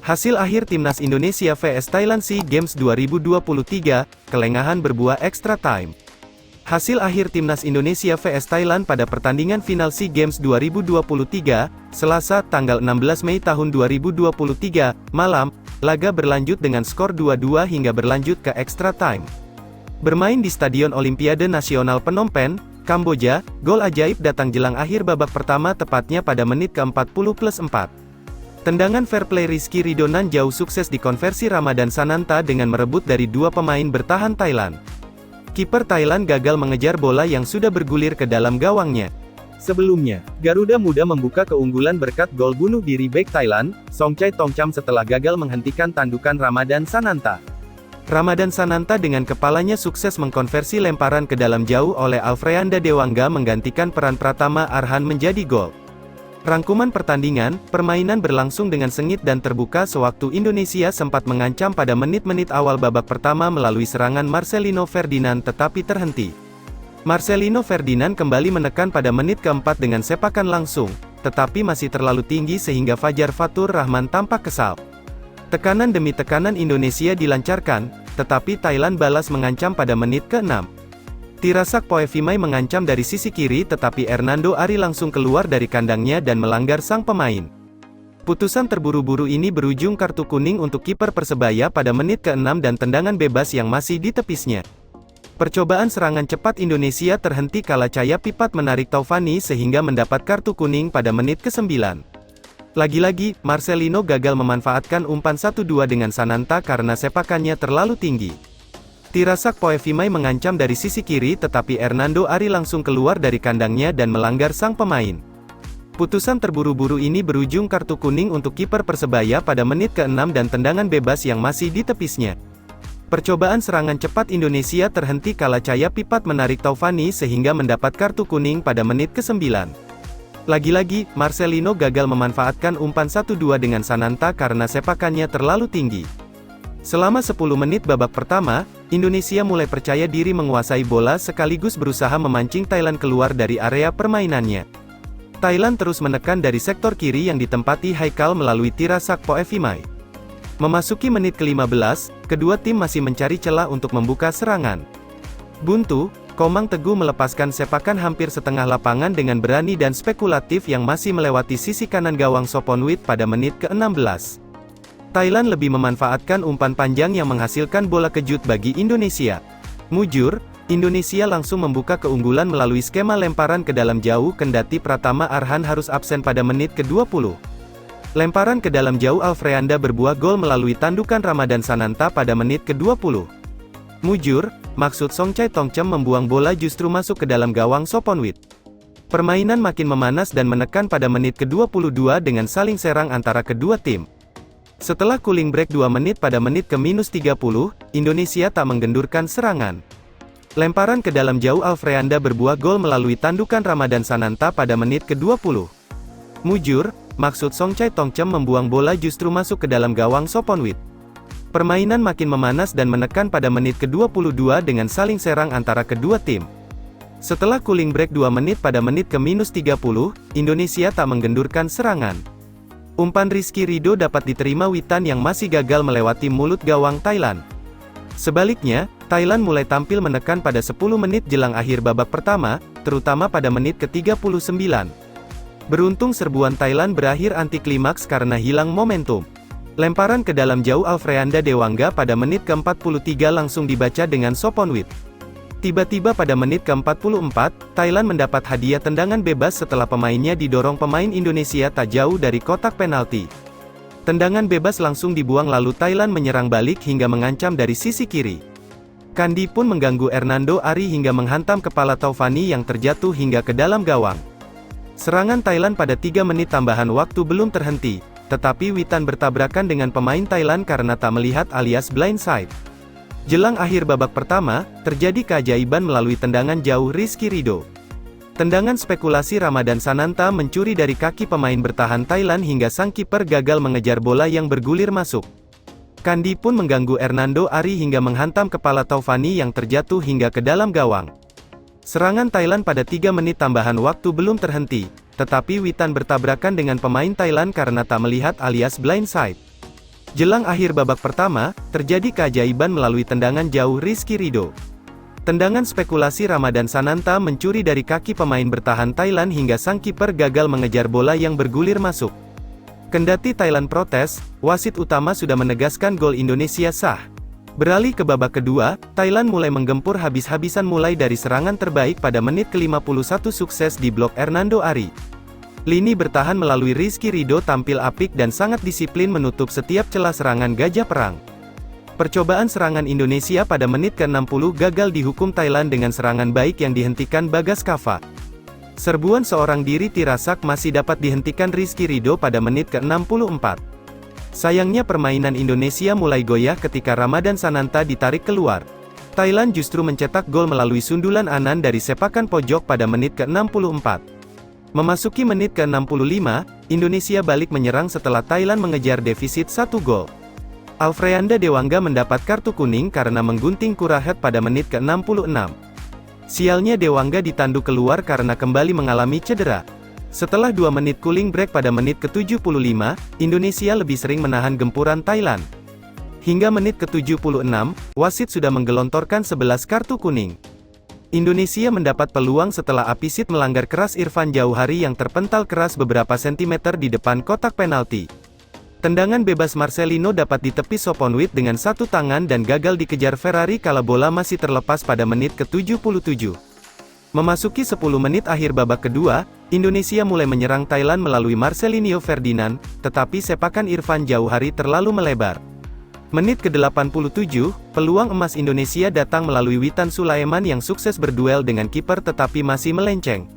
Hasil akhir Timnas Indonesia vs Thailand SEA Games 2023, kelengahan berbuah extra time. Hasil akhir Timnas Indonesia vs Thailand pada pertandingan final SEA Games 2023, Selasa, tanggal 16 Mei tahun 2023, malam, laga berlanjut dengan skor 2-2 hingga berlanjut ke extra time. Bermain di Stadion Olimpiade Nasional Phnom Penh, Kamboja, gol ajaib datang jelang akhir babak pertama tepatnya pada menit ke-40+4. Tendangan fair play Rizky Ridho Nanjau sukses dikonversi Ramadan Sananta dengan merebut dari dua pemain bertahan Thailand. Kiper Thailand gagal mengejar bola yang sudah bergulir ke dalam gawangnya. Sebelumnya, Garuda Muda membuka keunggulan berkat gol bunuh diri bek Thailand, Songchai Tongcham setelah gagal menghentikan tandukan Ramadan Sananta. Ramadan Sananta dengan kepalanya sukses mengkonversi lemparan ke dalam jauh oleh Alfreanda Dewangga menggantikan peran Pratama Arhan menjadi gol. Rangkuman pertandingan, permainan berlangsung dengan sengit dan terbuka sewaktu Indonesia sempat mengancam pada menit-menit awal babak pertama melalui serangan Marcelino Ferdinand tetapi terhenti. Marcelino Ferdinand kembali menekan pada menit keempat dengan sepakan langsung, tetapi masih terlalu tinggi sehingga Fajar Fatur Rahman tampak kesal. Tekanan demi tekanan Indonesia dilancarkan, tetapi Thailand balas mengancam pada menit ke-6. Tirasak Poevimai mengancam dari sisi kiri tetapi Hernando Ari langsung keluar dari kandangnya dan melanggar sang pemain. Putusan terburu-buru ini berujung kartu kuning untuk kiper Persebaya pada menit ke-6 dan tendangan bebas yang masih ditepisnya. Percobaan serangan cepat Indonesia terhenti kala Cahya Pipat menarik Taufani sehingga mendapat kartu kuning pada menit ke-9. Lagi-lagi, Marcelino gagal memanfaatkan umpan 1-2 dengan Sananta karena sepakannya terlalu tinggi. Tirasak Poevimai mengancam dari sisi kiri tetapi Hernando Ari langsung keluar dari kandangnya dan melanggar sang pemain. Putusan terburu-buru ini berujung kartu kuning untuk kiper Persebaya pada menit ke-6 dan tendangan bebas yang masih ditepisnya. Percobaan serangan cepat Indonesia terhenti kala Cahya Pipat menarik Taufani sehingga mendapat kartu kuning pada menit ke-9. Lagi-lagi, Marcelino gagal memanfaatkan umpan 1-2 dengan Sananta karena sepakannya terlalu tinggi. Selama 10 menit babak pertama, Indonesia mulai percaya diri menguasai bola sekaligus berusaha memancing Thailand keluar dari area permainannya. Thailand terus menekan dari sektor kiri yang ditempati Haikal melalui Tirasak Poevimai. Memasuki menit ke-15, kedua tim masih mencari celah untuk membuka serangan. Buntu, Komang Teguh melepaskan sepakan hampir setengah lapangan dengan berani dan spekulatif yang masih melewati sisi kanan gawang Soponwit pada menit ke-16. Thailand lebih memanfaatkan umpan panjang yang menghasilkan bola kejut bagi Indonesia. Mujur, Indonesia langsung membuka keunggulan melalui skema lemparan ke dalam jauh kendati Pratama Arhan harus absen pada menit ke-20. Lemparan ke dalam jauh Alfreanda berbuah gol melalui tandukan Ramadan Sananta pada menit ke-20. Mujur, maksud Songchai Tongcham membuang bola justru masuk ke dalam gawang Soponwit. Permainan makin memanas dan menekan pada menit ke-22 dengan saling serang antara kedua tim. Setelah cooling break 2 menit pada menit ke-30, Indonesia tak menggendurkan serangan. Lemparan ke dalam jauh Alfreanda berbuah gol melalui tandukan Ramadan Sananta pada menit ke-20. Mujur, maksud Songchai Tongcham membuang bola justru masuk ke dalam gawang Soponwit. Permainan makin memanas dan menekan pada menit ke-22 dengan saling serang antara kedua tim. Setelah cooling break 2 menit pada menit ke-30, Indonesia tak menggendurkan serangan. Umpan Rizky Ridho dapat diterima Witan yang masih gagal melewati mulut gawang Thailand. Sebaliknya, Thailand mulai tampil menekan pada 10 menit jelang akhir babak pertama, terutama pada menit ke-39. Beruntung serbuan Thailand berakhir anti klimaks karena hilang momentum. Lemparan ke dalam jauh Alfreanda Dewangga pada menit ke-43 langsung dibaca dengan Soponwit. Tiba-tiba pada menit ke-44, Thailand mendapat hadiah tendangan bebas setelah pemainnya didorong pemain Indonesia tak jauh dari kotak penalti. Tendangan bebas langsung dibuang lalu Thailand menyerang balik hingga mengancam dari sisi kiri. Kandi pun mengganggu Hernando Ari hingga menghantam kepala Taufani yang terjatuh hingga ke dalam gawang. Serangan Thailand pada 3 menit tambahan waktu belum terhenti, tetapi Witan bertabrakan dengan pemain Thailand karena tak melihat alias blindside. Jelang akhir babak pertama, terjadi keajaiban melalui tendangan jauh Rizky Ridho. Tendangan spekulasi Ramadan Sananta mencuri dari kaki pemain bertahan Thailand hingga sang kiper gagal mengejar bola yang bergulir masuk. Kandi pun mengganggu Hernando Ari hingga menghantam kepala Taufani yang terjatuh hingga ke dalam gawang. Serangan Thailand pada 3 menit tambahan waktu belum terhenti, tetapi Witan bertabrakan dengan pemain Thailand karena tak melihat alias blindside. Jelang akhir babak pertama, terjadi keajaiban melalui tendangan jauh Rizky Ridho. Tendangan spekulasi Ramadan Sananta mencuri dari kaki pemain bertahan Thailand hingga sang kiper gagal mengejar bola yang bergulir masuk. Kendati Thailand protes, wasit utama sudah menegaskan gol Indonesia sah. Beralih ke babak kedua, Thailand mulai menggempur habis-habisan mulai dari serangan terbaik pada menit ke-51 sukses di blok Hernando Ari. Lini bertahan melalui Rizky Ridho tampil apik dan sangat disiplin menutup setiap celah serangan Gajah Perang. Percobaan serangan Indonesia pada menit ke-60 gagal dihukum Thailand dengan serangan baik yang dihentikan Bagas Kava. Serbuan seorang diri Tirasak masih dapat dihentikan Rizky Ridho pada menit ke-64. Sayangnya permainan Indonesia mulai goyah ketika Ramadan Sananta ditarik keluar. Thailand justru mencetak gol melalui sundulan Anan dari sepakan pojok pada menit ke-64. Memasuki menit ke-65, Indonesia balik menyerang setelah Thailand mengejar defisit 1 gol. Alfreanda Dewangga mendapat kartu kuning karena menggunting Kurahet pada menit ke-66. Sialnya Dewangga ditandu keluar karena kembali mengalami cedera. Setelah 2 menit cooling break pada menit ke-75, Indonesia lebih sering menahan gempuran Thailand. Hingga menit ke-76, wasit sudah menggelontorkan 11 kartu kuning. Indonesia mendapat peluang setelah Apisit melanggar keras Irfan Jauhari yang terpental keras beberapa sentimeter di depan kotak penalti. Tendangan bebas Marcelino dapat ditepis Soponwit dengan satu tangan dan gagal dikejar Ferrari kala bola masih terlepas pada menit ke-77. Memasuki 10 menit akhir babak kedua, Indonesia mulai menyerang Thailand melalui Marcelinho Ferdinand, tetapi sepakan Irfan Jauhari terlalu melebar. Menit ke-87, peluang emas Indonesia datang melalui Witan Sulaiman yang sukses berduel dengan kiper tetapi masih melenceng.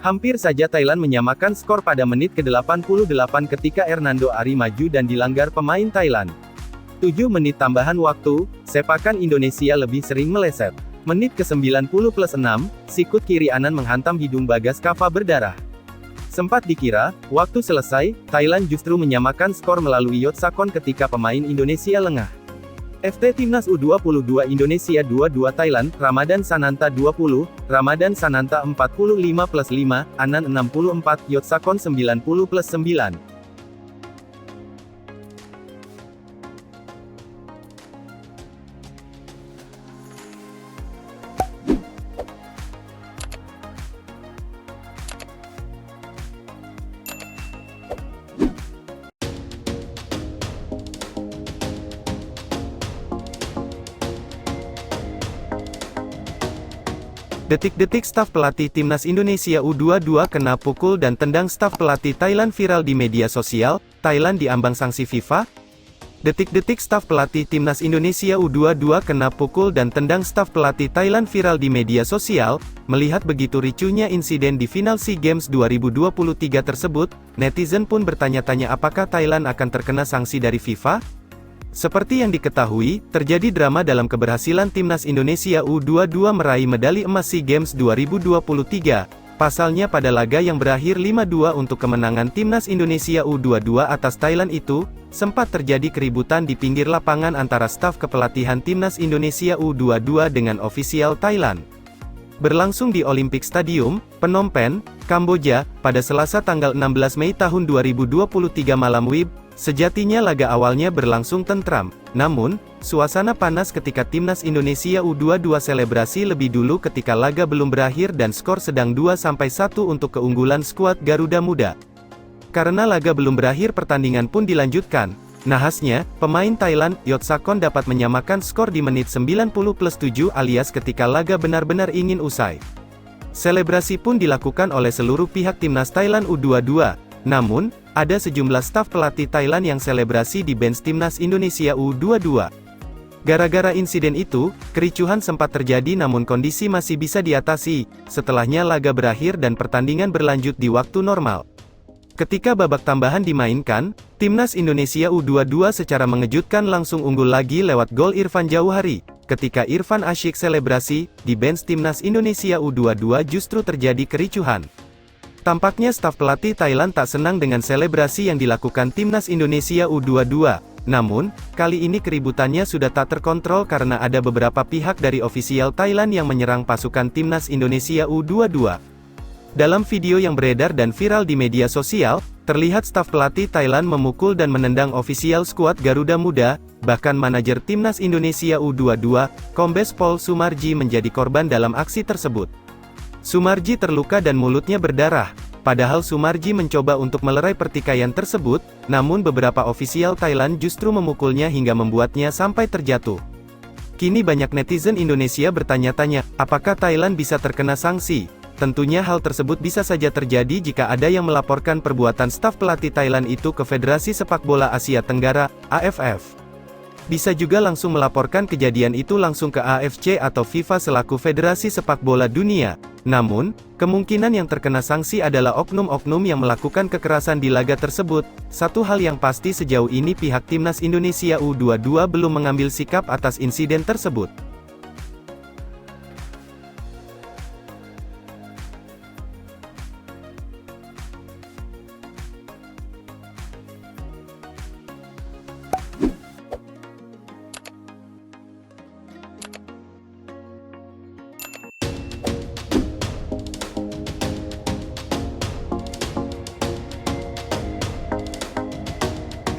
Hampir saja Thailand menyamakan skor pada menit ke-88 ketika Hernando Ari maju dan dilanggar pemain Thailand. 7 menit tambahan waktu, sepakan Indonesia lebih sering meleset. Menit ke-90+6, sikut kiri Anan menghantam hidung Bagas Kava berdarah. Sempat dikira, waktu selesai, Thailand justru menyamakan skor melalui Yotsakon ketika pemain Indonesia lengah. FT Timnas U22 Indonesia 2-2 Thailand, Ramadan Sananta 20, Ramadan Sananta 45+5, Anan 64, Yotsakon 90+9. Detik-detik staf pelatih Timnas Indonesia U22 kena pukul dan tendang staf pelatih Thailand viral di media sosial, Thailand diambang sanksi FIFA? Detik-detik staf pelatih Timnas Indonesia U22 kena pukul dan tendang staf pelatih Thailand viral di media sosial. Melihat begitu ricuhnya insiden di final SEA Games 2023 tersebut, netizen pun bertanya-tanya apakah Thailand akan terkena sanksi dari FIFA? Seperti yang diketahui, terjadi drama dalam keberhasilan Timnas Indonesia U22 meraih medali emas SEA Games 2023. Pasalnya pada laga yang berakhir 5-2 untuk kemenangan Timnas Indonesia U22 atas Thailand itu, sempat terjadi keributan di pinggir lapangan antara staf kepelatihan Timnas Indonesia U22 dengan ofisial Thailand. Berlangsung di Olympic Stadium, Phnom Penh, Kamboja, pada Selasa tanggal 16 Mei tahun 2023 malam WIB. Sejatinya laga awalnya berlangsung tentram, namun, suasana panas ketika Timnas Indonesia U22 selebrasi lebih dulu ketika laga belum berakhir dan skor sedang 2-1 untuk keunggulan skuad Garuda Muda. Karena laga belum berakhir pertandingan pun dilanjutkan. Nahasnya, pemain Thailand, Yotsakon dapat menyamakan skor di menit 90+7 alias ketika laga benar-benar ingin usai. Selebrasi pun dilakukan oleh seluruh pihak Timnas Thailand U22, namun, ada sejumlah staf pelatih Thailand yang selebrasi di bench Timnas Indonesia U22. Gara-gara insiden itu, kericuhan sempat terjadi namun kondisi masih bisa diatasi, setelahnya laga berakhir dan pertandingan berlanjut di waktu normal. Ketika babak tambahan dimainkan, Timnas Indonesia U22 secara mengejutkan langsung unggul lagi lewat gol Irfan Jauhari. Ketika Irfan asyik selebrasi, di bench Timnas Indonesia U22 justru terjadi kericuhan. Tampaknya staf pelatih Thailand tak senang dengan selebrasi yang dilakukan Timnas Indonesia U22. Namun, kali ini keributannya sudah tak terkontrol karena ada beberapa pihak dari ofisial Thailand yang menyerang pasukan Timnas Indonesia U22. Dalam video yang beredar dan viral di media sosial, Terlihat staf pelatih Thailand memukul dan menendang ofisial skuad Garuda Muda, bahkan manajer timnas Indonesia U22, Kombes Pol Sumarji menjadi korban dalam aksi tersebut. Sumarji terluka dan mulutnya berdarah. Padahal Sumarji mencoba untuk melerai pertikaian tersebut, namun beberapa ofisial Thailand justru memukulnya hingga membuatnya sampai terjatuh. Kini banyak netizen Indonesia bertanya-tanya, apakah Thailand bisa terkena sanksi? Tentunya hal tersebut bisa saja terjadi jika ada yang melaporkan perbuatan staf pelatih Thailand itu ke Federasi Sepak Bola Asia Tenggara, AFF. Bisa juga langsung melaporkan kejadian itu langsung ke AFC atau FIFA selaku Federasi Sepak Bola Dunia. Namun, kemungkinan yang terkena sanksi adalah oknum-oknum yang melakukan kekerasan di laga tersebut. Satu hal yang pasti sejauh ini pihak timnas Indonesia U22 belum mengambil sikap atas insiden tersebut.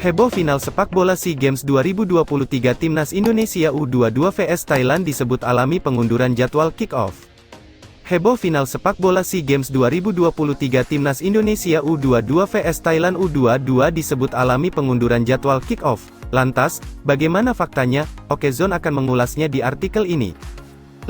Heboh final sepak bola SEA Games 2023 Timnas Indonesia U22 vs Thailand disebut alami pengunduran jadwal kick-off. Heboh final sepak bola SEA Games 2023 Timnas Indonesia U22 vs Thailand U22 disebut alami pengunduran jadwal kick-off. Lantas, bagaimana faktanya? Okezone akan mengulasnya di artikel ini.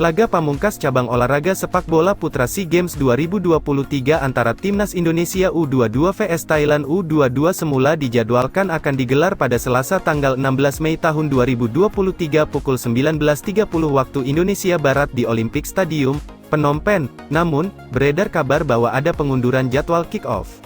Laga pamungkas cabang olahraga sepak bola putra SEA Games 2023 antara Timnas Indonesia U22 vs Thailand U22 semula dijadwalkan akan digelar pada Selasa tanggal 16 Mei tahun 2023 pukul 19.30 waktu Indonesia Barat di Olympic Stadium, Phnom Penh. Namun, beredar kabar bahwa ada pengunduran jadwal kick-off.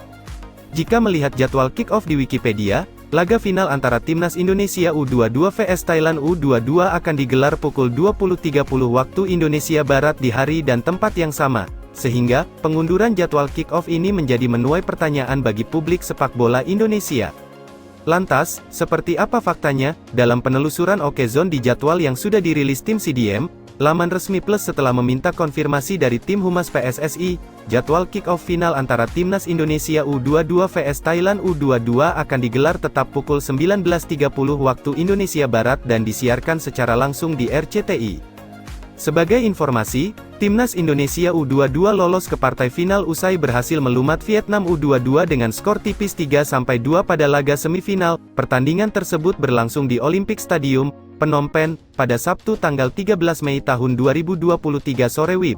Jika melihat jadwal kick-off di Wikipedia, laga final antara Timnas Indonesia U22 vs Thailand U22 akan digelar pukul 20.30 waktu Indonesia Barat di hari dan tempat yang sama, sehingga, pengunduran jadwal kick-off ini menjadi menuai pertanyaan bagi publik sepak bola Indonesia. Lantas, seperti apa faktanya? Dalam penelusuran Okezone di jadwal yang sudah dirilis tim CDM, laman resmi Plus setelah meminta konfirmasi dari tim Humas PSSI, jadwal kick-off final antara Timnas Indonesia U22 vs Thailand U22 akan digelar tetap pukul 19.30 waktu Indonesia Barat dan disiarkan secara langsung di RCTI. Sebagai informasi, Timnas Indonesia U22 lolos ke partai final usai berhasil melumat Vietnam U22 dengan skor tipis 3-2 pada laga semifinal. Pertandingan tersebut berlangsung di Olympic Stadium, Phnom Penh, pada Sabtu tanggal 13 Mei tahun 2023 sore WIB.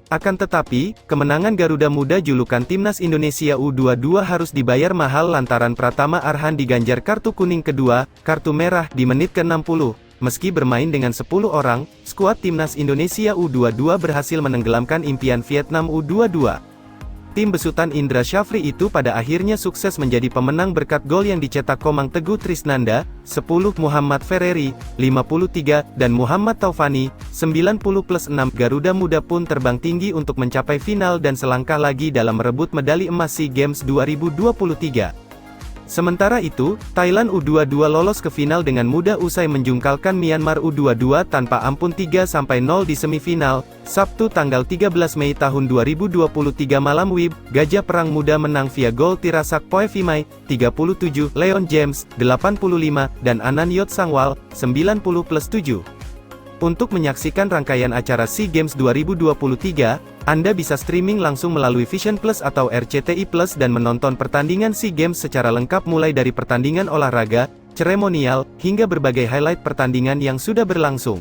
Akan tetapi, kemenangan Garuda Muda julukan Timnas Indonesia U22 harus dibayar mahal lantaran Pratama Arhan diganjar kartu kuning kedua, kartu merah, di menit ke-60. Meski bermain dengan 10 orang, skuad Timnas Indonesia U22 berhasil menenggelamkan impian Vietnam U22. Tim besutan Indra Syafri itu pada akhirnya sukses menjadi pemenang berkat gol yang dicetak Komang Teguh Trisnanda, 10, Muhammad Ferreri, 53, dan Muhammad Taufani, 90+6. Garuda Muda pun terbang tinggi untuk mencapai final dan selangkah lagi dalam merebut medali emas SEA Games 2023. Sementara itu, Thailand U22 lolos ke final dengan mudah usai menjungkalkan Myanmar U22 tanpa ampun 3-0 di semifinal. Sabtu tanggal 13 Mei tahun 2023 malam WIB, Gajah Perang Muda menang via gol Tirasak Poevimai, 37, Leon James, 85, dan Ananyot Sangwal, 90+7. Untuk menyaksikan rangkaian acara SEA Games 2023, Anda bisa streaming langsung melalui Vision Plus atau RCTI Plus dan menonton pertandingan SEA Games secara lengkap mulai dari pertandingan olahraga, seremonial, hingga berbagai highlight pertandingan yang sudah berlangsung.